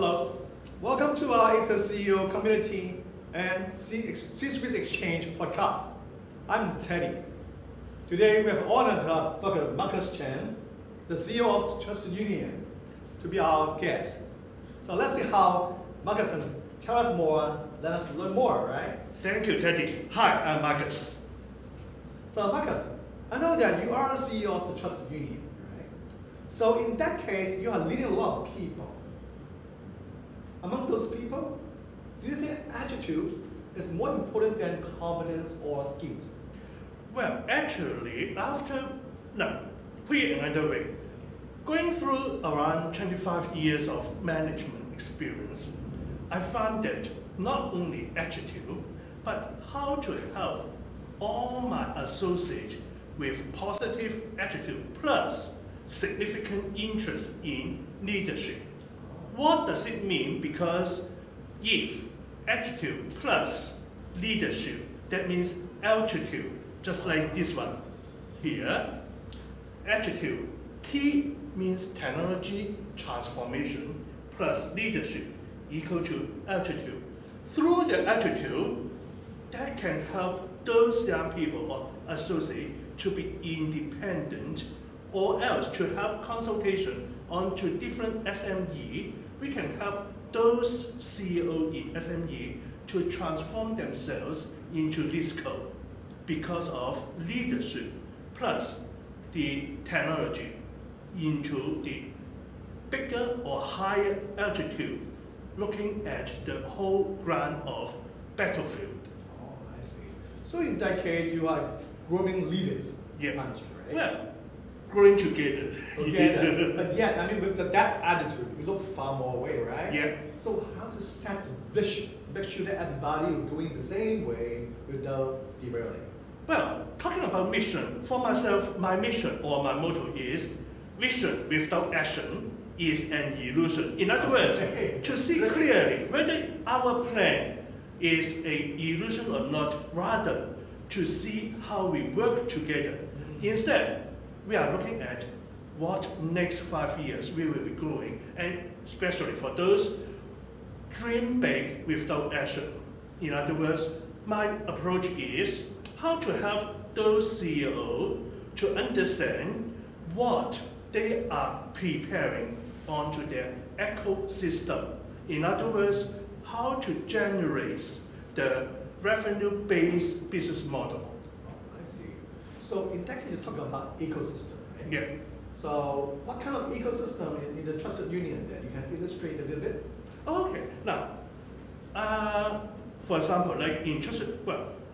Hello, welcome to our CEO community and CsuiteXchange podcast. I'm Teddy. Today we have the honor to have Dr. Markus Chen, the CEO of Trust Union, to be our guest. So let's see how Markus can tell us more, let us learn more, right? Thank you, Teddy. Hi, I'm Markus. So Markus, I know that you are the CEO of the Trust Union, right? So in that case, you are leading a lot of people. Among those people, do you think attitude is more important than competence or skills? Well, actually, put it another way. Going through around 25 years of management experience, I found that not only attitude, but how to help all my associates with positive attitude plus significant interest in leadership. What does it mean? Because if attitude plus leadership, that means altitude, just like this one here. Attitude, T means technology transformation plus leadership equal to altitude. Through the altitude, that can help those young people or associates to be independent, or else to have consultation onto different SME. We can help those CEO in SME to transform themselves into LISCO because of leadership plus the technology into the bigger or higher altitude, looking at the whole ground of battlefield. Oh, I see. So in that case, you are growing leaders, Yeah. aren't you, right? Well, growing together. But yet, I mean, with that attitude, we look far more away, right? Yeah. So how to set the vision, make sure that everybody is going the same way without derailing? Well, talking about mission, for myself, my mission or my motto is, vision without action is an illusion. In other words, to see clearly whether our plan is an illusion or not, rather to see how we work together. Instead, we are looking at what next 5 years we will be growing, and especially for those dream big without action. In other words, my approach is how to help those CEOs to understand what they are preparing onto their ecosystem. In other words, how to generate the revenue-based business model. I see. So in that case, you talk about ecosystem, right? Yeah. So what kind of ecosystem in the trusted union then? You can illustrate a little bit? Okay. Now, for example, like in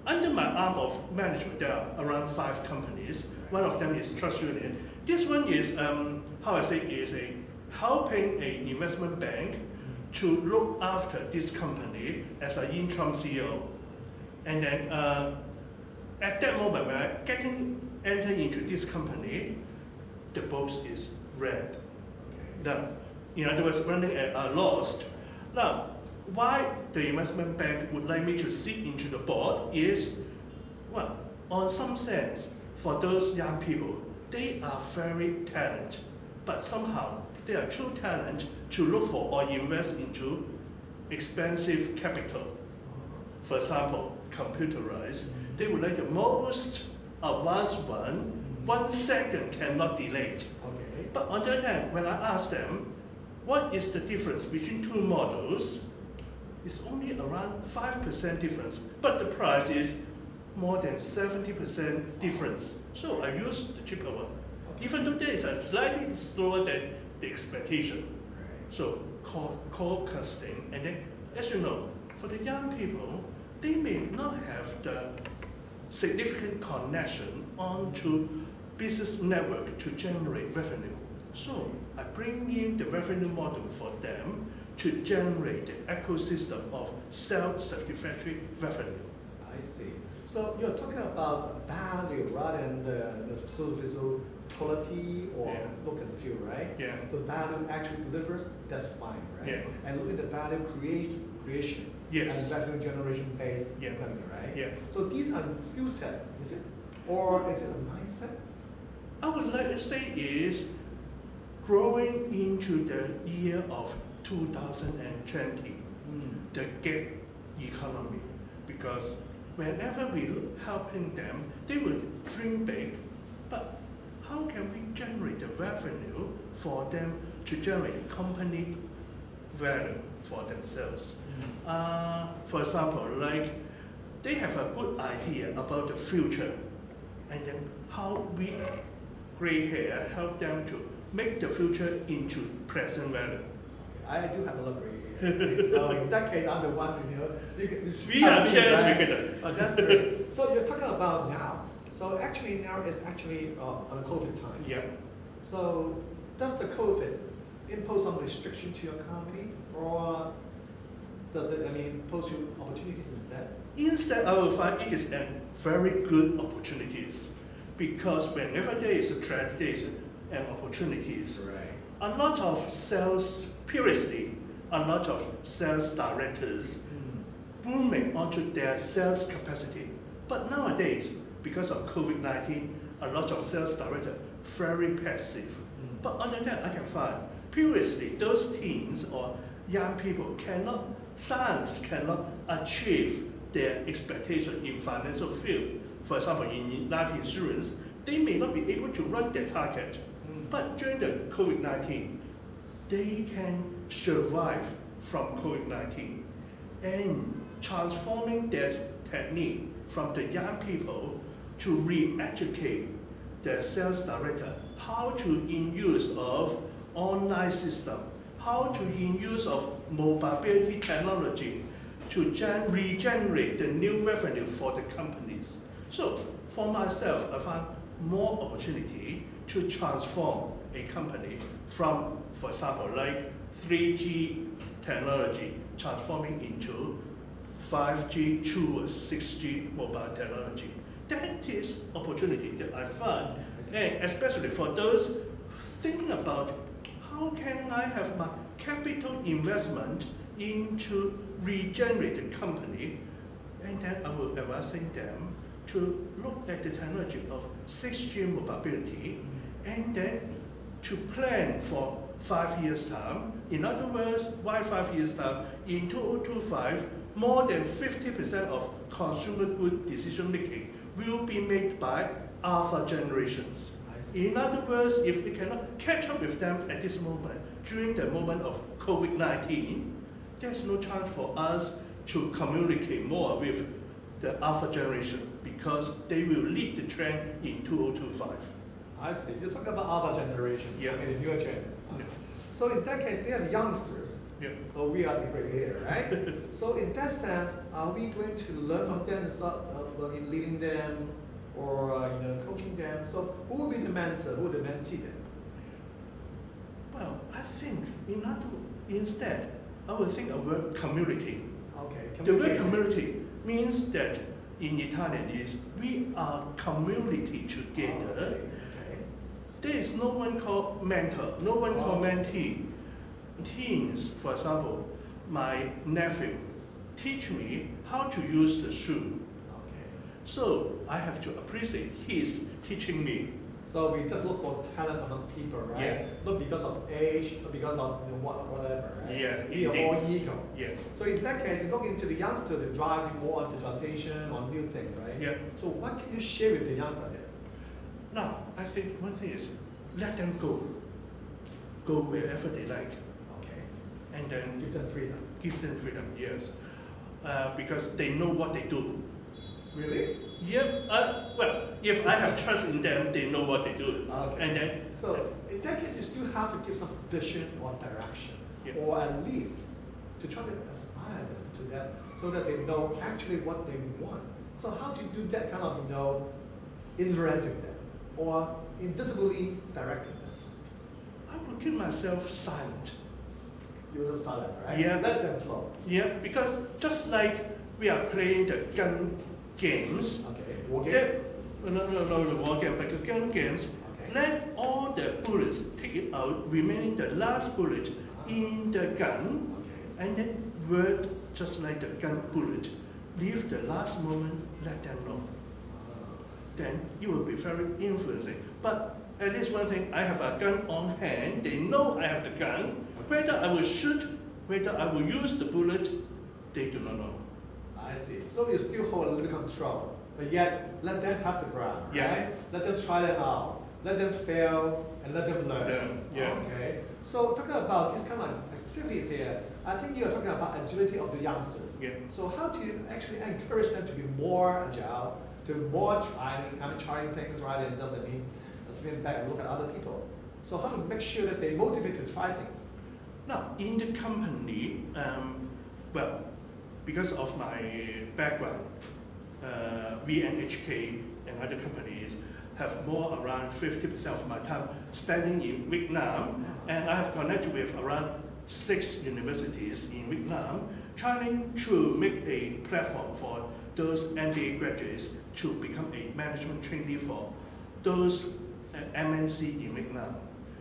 under my arm of management, there are around 5 companies. One of them is Trust Union. This one is, is a helping an investment bank to look after this company as an interim CEO. And then at that moment, when I enter into this company, the box is red. Now, in other words, running at a loss. Now, why the investment bank would like me to sit into the board is, well, on some sense, for those young people, they are very talented, but somehow they are too talented to look for or invest into expensive capital. For example, computerized, they would like the most advanced one, 1 second cannot delay. Okay. But on the other hand, when I ask them, what is the difference between 2 models? It's only around 5% difference, but the price is more than 70% difference. So I use the cheaper one, even though there is a slightly slower than the expectation. So call costing, and then as you know, for the young people, they may not have the significant connection onto business network to generate revenue. So I bring in the revenue model for them to generate the ecosystem of self-satisfactory revenue. I see. So you're talking about value rather than the service quality or look at the feel, right? Yeah. The value actually delivers, that's fine, right? Yeah. And look at the value creation Yes. and revenue generation based Yeah. revenue, right? Yeah. So these are skill set, is it? Or is it a mindset? I would like to say is growing into the year of 2020, the gig economy, because whenever we helping them, they will dream big, but how can we generate the revenue for them to generate company value for themselves? For example, like they have a good idea about the future, and then how we gray hair help them to make the future into present value. I do have a lot of gray hair. So in that case, I'm the one, We are sharing together. Oh, that's great. So you're talking about now. So actually now is actually on a COVID time. Yeah. So does the COVID impose some restriction to your company, or does it, pose you opportunities instead? Instead, I will find it is a very good opportunities, because whenever there is a trend, there is an opportunities. Right. A lot of sales, previously, a lot of sales directors booming onto their sales capacity. But nowadays, because of COVID-19, a lot of sales directors very passive. But on the other hand, I can find previously those teens or young people cannot achieve their expectation in financial field. For example, in life insurance, they may not be able to run their target. But during the COVID-19, they can survive from COVID-19 and transforming their technique from the young people to re-educate the sales director how to in use of online system, how to in use of mobility technology to regenerate the new revenue for the companies. So for myself, I found more opportunity to transform a company from, for example, like 3G technology transforming into 5G towards 6G mobile technology. That is opportunity that I found, and especially for those thinking about how can I have my capital investment into regenerate the company, and then I will advising them to look at the technology of 6G mobility, and then to plan for 5 years time. In other words, why 5 years time? In 2025, more than 50% of consumer good decision making will be made by alpha generations. In other words, if we cannot catch up with them at this moment, during the moment of COVID-19, there's no chance for us to communicate more with the alpha generation because they will lead the trend in 2025. I see. You're talking about alpha generation. Yeah. Okay, the newer gen. Yeah. So in that case, they are the youngsters. Yeah. So we are the gray hair, right? So in that sense, are we going to learn from them instead of leading them or coaching them? So who will be the mentor? Who will the mentee then? Well, I think instead, I would think of word community. Okay. The word community means that in Italian is we are community together. Oh, I see. Okay. There is no one called mentor, no one called mentee. Teens, for example, my nephew teach me how to use the shoe. Okay. So I have to appreciate his teaching me. So we just look for talent among people, right? Yeah. Not because of age, not because of whatever, right? Yeah, We are indeed. all equal. Yeah. So in that case, you look into the youngster to drive you more on digitalization, on new things, right? Yeah. So what can you share with the youngster there? Now, I think one thing is let them go. Go wherever they like. Okay. And then Give them freedom. give them freedom, yes. Because they know what they do. Really? Yep. Well, if I have trust in them, they know what they do. Okay. And then, So in that case, you still have to give some vision or direction, Yeah. or at least to try to inspire them to that, so that they know actually what they want. So how do you do that kind of influencing them or invisibly directing them? I will keep myself silent. You was silent, right? Yeah. Let them flow. Yeah, because just like we are playing the gun games, Okay. War game? no, the war game, but the gun games, Okay. let all the bullets take it out, remaining the last bullet in the gun, Okay. and then word just like the gun bullet, leave the last moment, let them know. Then it will be very influencing. But at least one thing, I have a gun on hand, they know I have the gun, whether I will shoot Whether I will use the bullet, they do not know. I see. So you still hold a little control, but yet let them have the ground, Yeah. right? Let them try them out, let them fail, and let them learn. Yeah. Okay. So talking about this kind of activities here, I think you are talking about agility of the youngsters. Yeah. So how do you actually encourage them to be more agile, to more trying things rather than just sitting back and look at other people? So how to make sure that they motivate to try things? Now, in the company, well, because of my background, VNHK and other companies have more around 50% of my time spending in Vietnam, and I have connected with around 6 universities in Vietnam, trying to make a platform for those MBA graduates to become a management trainee for those MNC in Vietnam.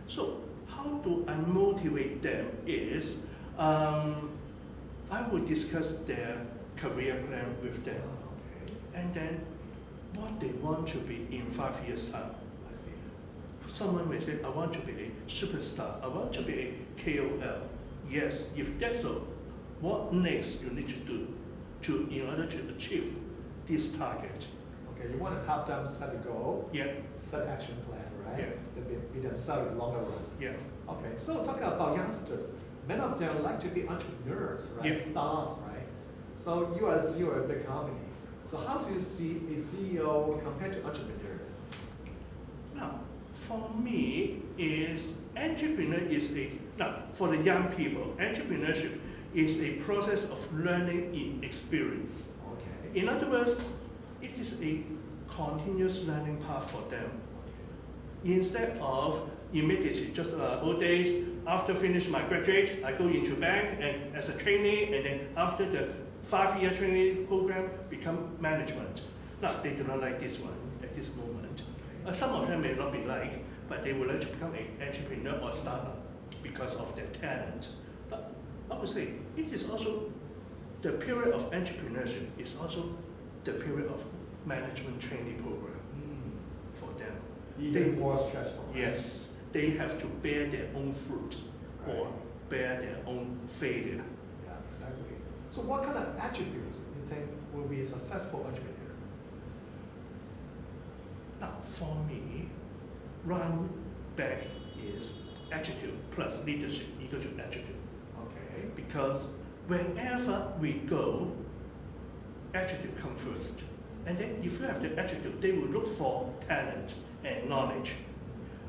So how do I motivate them is, I would discuss their career plan with them, and then what they want to be in 5 years' time. I see. Someone may say, I want to be a superstar, I want to be a KOL. Yes, if that's so, what next you need to do in order to achieve this target? Okay, you want to help them set a goal, Yeah, set action plan, right? Yeah. To be themselves in the longer run. yeah. Okay, so talking about youngsters, many of them like to be entrepreneurs, right? Yeah. Startups, right? So you are a CEO of a big company. So how do you see a CEO compared to entrepreneur? Now, for me, for the young people, entrepreneurship is a process of learning in experience. Okay. In other words, it is a continuous learning path for them. Instead of immediately, just old days, after finish my graduate, I go into bank and as a trainee, and then after the 5-year training program, become management. Now, they do not like this one at this moment. Some of them may not be like, but they would like to become an entrepreneur or startup because of their talent. But I would say it is also the period of entrepreneurship is also the period of management training program for them. Even more stressful. Right? Yes, they have to bear their own fruit or Right. bear their own failure. Yeah, exactly. So what kind of attributes you think will be a successful entrepreneur? Now, for me, run back is attitude plus leadership equal to attitude. Okay. Because wherever we go, attitude comes first. And then if you have the attitude, they will look for talent and knowledge.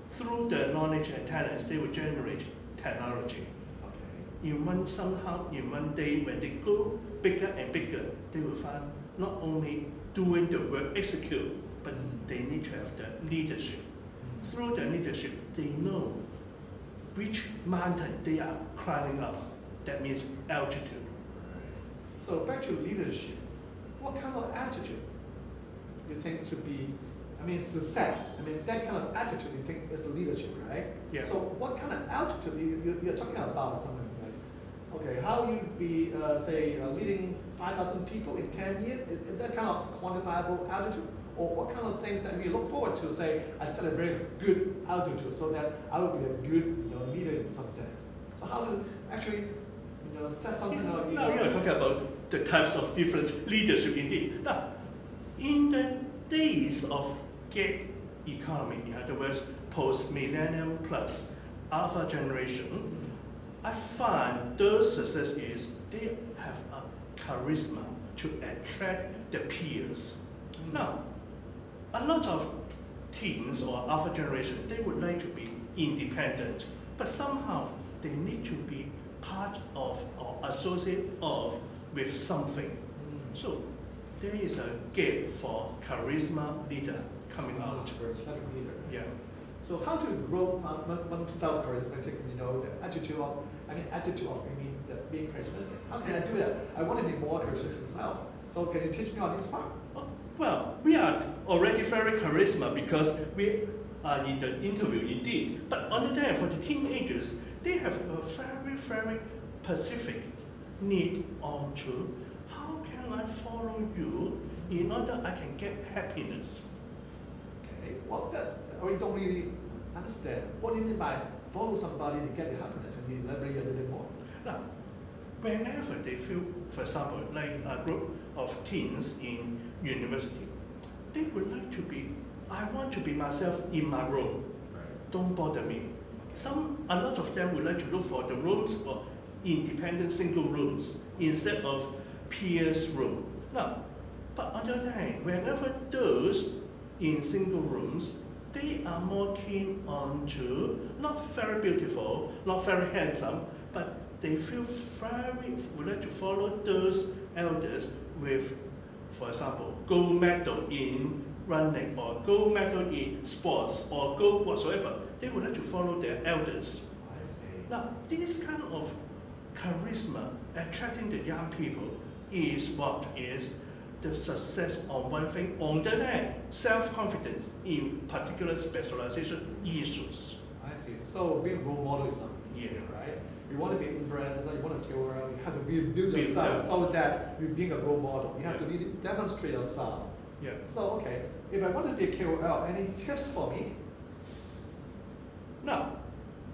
Through the knowledge and talents, they will generate technology. Okay. In one day, when they go bigger and bigger, they will find not only doing the work, execute, but they need to have the leadership. Through the leadership, they know which mountain they are climbing up. That means altitude. So back to leadership, what kind of attitude you think to be, to set, that kind of attitude you think is the leadership, right? Yeah. So what kind of altitude you're talking about something like, okay, how you be, leading 5,000 people in 10 years, is that kind of quantifiable altitude? Or what kind of things that we look forward to, say, I set a very good altitude so that I will be a good leader in some sense. So how to actually set something up? Now you are talking about the types of different leadership indeed. Now, in the days of gig economy, in other words, post-millennium plus alpha generation, I find those success is they have a charisma to attract the peers. Now, a lot of teens or alpha generation, they would like to be independent, but somehow they need to be part of or associate of with something. So there is a gap for charisma leader coming out. Charismatic leader. Yeah. So how to grow oneself charismatic? The attitude of the being charismatic. How can I do that? I want to be more charismatic myself. So can you teach me on this part? Well, we are already very charisma because we are in the interview indeed. But on the other hand, for the teenagers, they have a very, very specific need on to how can I follow you in order I can get happiness. Okay. Well, that we don't really understand. What do you mean by follow somebody to get the happiness? Can you elaborate a little bit more? Now, whenever they feel, for example, like a group of teens in university, they would like to be, I want to be myself in my room. Don't bother me. A lot of them would like to look for the rooms or independent single rooms instead of peers room. Now, but on the other hand, whenever those in single rooms, they are more keen on to, not very beautiful, not very handsome, but they feel would like to follow those elders with, for example, gold medal in running or gold medal in sports or gold whatsoever. They would like to follow their elders. I see. Now, this kind of charisma attracting the young people is what is the success on one thing. On the other hand, self-confidence in particular specialization issues. I see. So being a role model is not easy, Yeah. right? You want to be an influencer, you want to KOL, you have to build yourself yourself. so that you're being a role model. You have to Yeah. really demonstrate yourself. Yeah. So, okay, if I want to be a KOL, any tips for me? Now,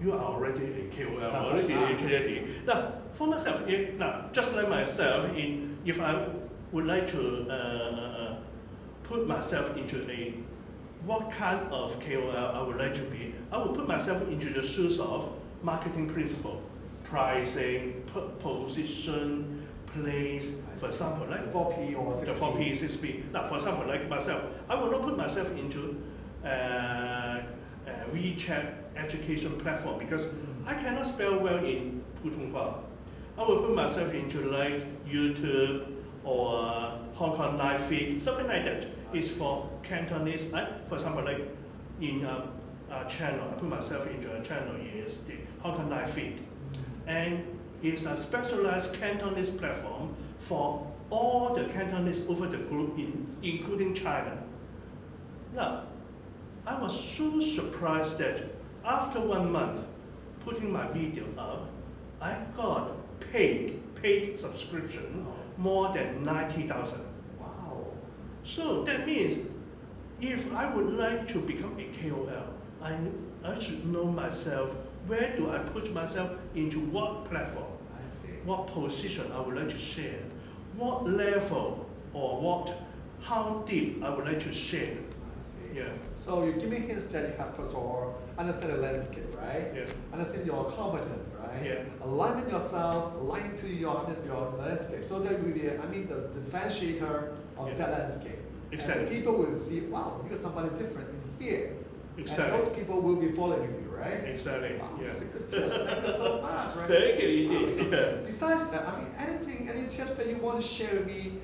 you are already a KOL, That's already a right. KOL. Now, for myself, just like myself, if I would like to put myself into what kind of KOL I would like to be, I would put myself into the shoes of marketing principle, pricing, position, place. For example, like 4P or 6P? the 4P, 6P. Now, for example, like myself, I will not put myself into WeChat education platform because I cannot spell well in Putonghua. I will put myself into like YouTube or Hong Kong Live Feed, something like that. It's for Cantonese. For example, like in a channel, I put myself into a channel is the Hong Kong Live Feed, and it's a specialized Cantonese platform for all the Cantonese over the globe, including China. Now, I was so surprised that after 1 month putting my video up, I got paid subscription more than 90,000. Wow. So that means if I would like to become a KOL, I should know myself, where do I put myself into what platform, I see. what position I would like to share, what level or how deep I would like to share. I see. Yeah. So you give me hints that you have first of all understand the landscape, right? Yeah. Understand your competence, right? Yeah. Alignment yourself, align to your landscape. So that will be, the differentiator of Yeah. that landscape. Exactly. And people will see, wow, you got somebody different in here. Exactly. And those people will be following you, right? Exactly. Wow, Yeah. that's a good tip. Thank you so much, right? Thank you, you Wow, did. so Yeah. besides that, any tips that you want to share with me?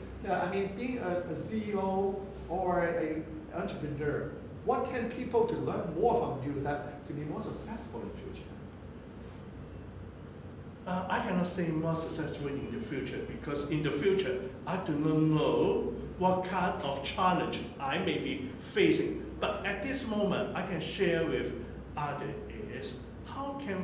Being a CEO or an entrepreneur, what can people to learn more from you that to be more successful in the future? I cannot say more successful in the future because in the future I do not know what kind of challenge I may be facing. But at this moment, I can share with others is how can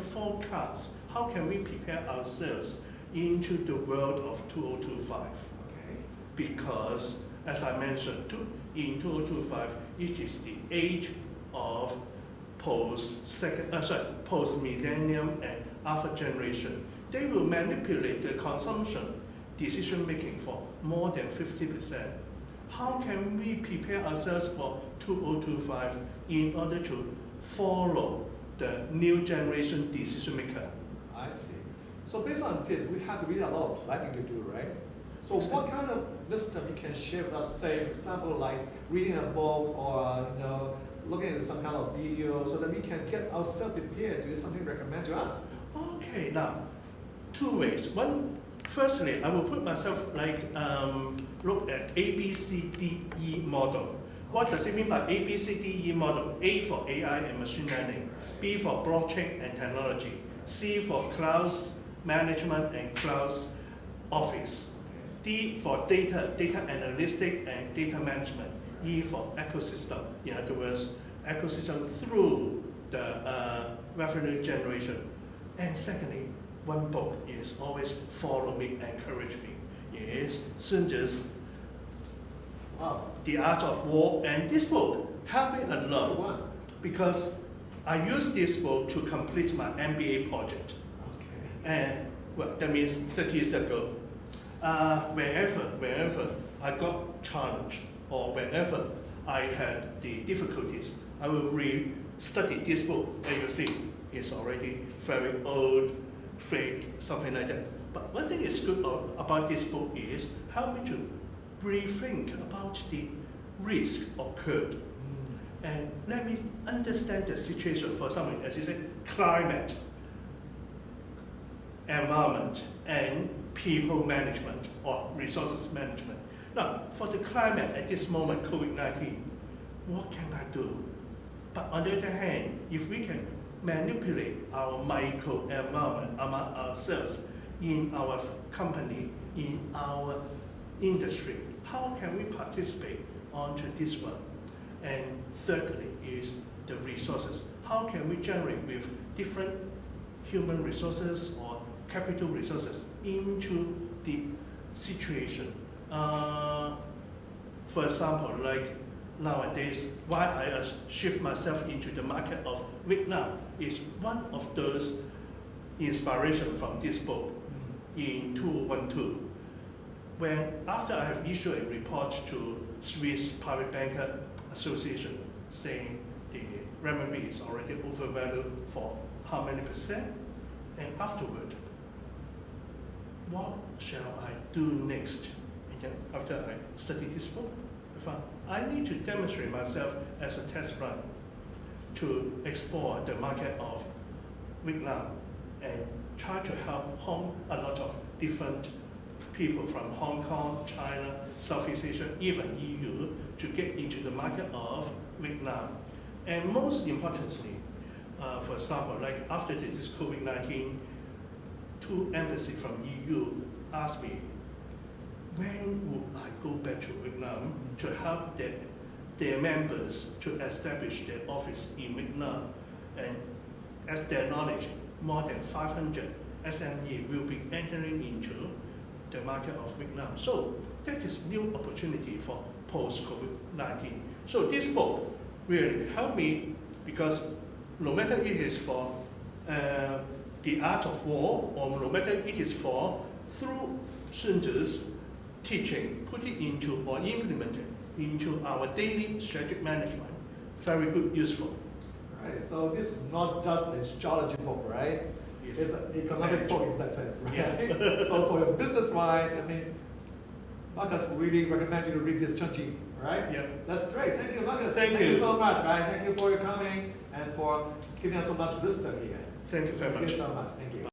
we prepare ourselves into the world of 2025? Okay. Because as I mentioned, in 2025, it is the age of post-millennium and alpha generation. They will manipulate the consumption decision making for more than 50%. How can we prepare ourselves for 2025 in order to follow the new generation decision maker? I see. So based on this, we have to really a lot of planning to do, right? So Exactly. what kind of wisdom you can share with us, say, for example, like reading a book or looking at some kind of video so that we can get ourselves prepared to do something recommend to us? Okay, now, two ways. Firstly, I will put myself look at ABCDE model. What does it mean by ABCDE model? A for AI and machine learning, B for blockchain and technology, C for cloud management and cloud office, D for data analytic and data management, E for ecosystem. In other words, ecosystem through the revenue generation. And secondly, one book is always follow me, encourage me, is Sun Tzu's Wow. The Art of War. And this book helped me a That's lot the one. because I used this book to complete my MBA project. Okay. And well, that means 30 years ago, whenever I got challenged or whenever I had the difficulties, I will re-study this book, and you see it's already very old, fake, something like that. But one thing is good about this book is help me to rethink about the risk occurred. And let me understand the situation. For example, as you said, climate, environment, and people management or resources management. Now, for the climate at this moment, COVID-19, what can I do? But on the other hand, if we can manipulate our micro environment among ourselves in our company, in our industry, how can we participate onto this one? And thirdly is the resources. How can we generate with different human resources or capital resources into the situation? For example, like nowadays, why I shift myself into the market of Vietnam is one of those inspiration from this book in 2012. When after I have issued a report to Swiss Private Banker Association saying the renminbi is already overvalued for how many percent, and afterward, what shall I do next? And then after I studied this book, I found I need to demonstrate myself as a test run to explore the market of Vietnam and try to help a lot of different people from Hong Kong, China, Southeast Asia, even EU, to get into the market of Vietnam. And most importantly, for example, like after this COVID-19, two embassies from EU asked me, when would I go back to Vietnam to help their members to establish their office in Vietnam? And as their knowledge, more than 500 SME will be entering into the market of Vietnam. So that is new opportunity for post-COVID-19. So this book really helped me because no matter it is for the art of war or no matter it is for through Sun Tzu's teaching, put it into or implement it into our daily strategic management, very good, useful. Right, so this is not just a strategy book, right? Yes. It's an economic book in that sense, right? Yeah. So for your business-wise, I mean, Markus really recommend you to read this 20, right? Yeah. That's great. Thank you, Markus. Thank you so much, right? Thank you for your coming and for giving us so much wisdom here. Thank you very much. Thank you so much. Thank you.